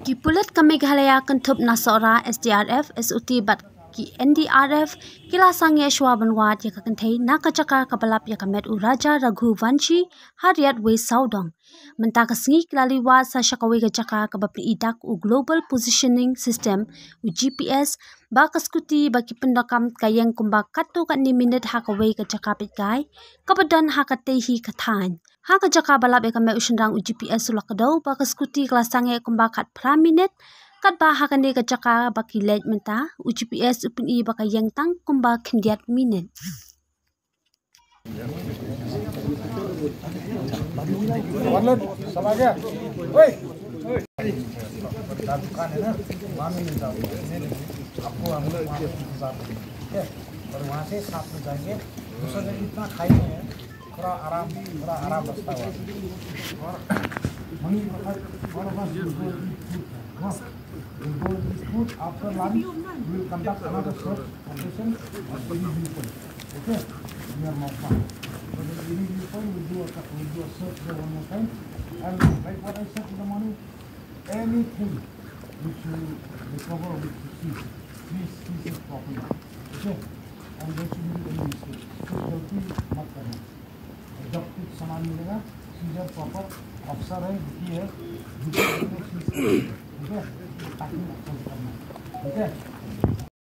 Kipulat ka Meghalaya kentup nasora SDRF SUT bat ki NDRF kila sangye shwabanwat ya kakentai nakachakar kabalap ya kamet uraja Raghuvanshi Hariat we saudong menta kasingi kilaliwa sa shakawe gajaka kabapni idak u global positioning system u GPS ba kaskuti bagi pendakam kayang kumbak katu kat ni minit hakawe gajaka pitkai kabadan hakatehi kathan haka jaka balap ya kame ushendang u GPS sulakadau ba kaskuti kelasangye kumbak kat praminit kat ba hakane gajaka baki late menta u GPS upni baka yang tang kumbak kendiat minit Warlord, sama aja. Woi. दुकान है ना, वहाँ में मिल जाऊँगा। आपको हम लोग वहाँ पे इंतजार करेंगे, ठीक है? और वहाँ से साथ में जाएंगे। दूसरा दिन इतना खाई नहीं है, थोड़ा आराम बचता हुआ। और मनी और बस food after lunch we will conduct another search operation at any viewpoint. Okay? Near Maupa. So the any viewpoint we'll do a search there one more time. And like what I said in the morning, anything which you recover, which you see, please seize it properly. Okay? And there should be any mistake. So गलती मत करना. जब कुछ सामान मिलेगा, scissor proper अफसर है, दुखी है, ठीक है? ताकि अच्छा करना. ठीक है?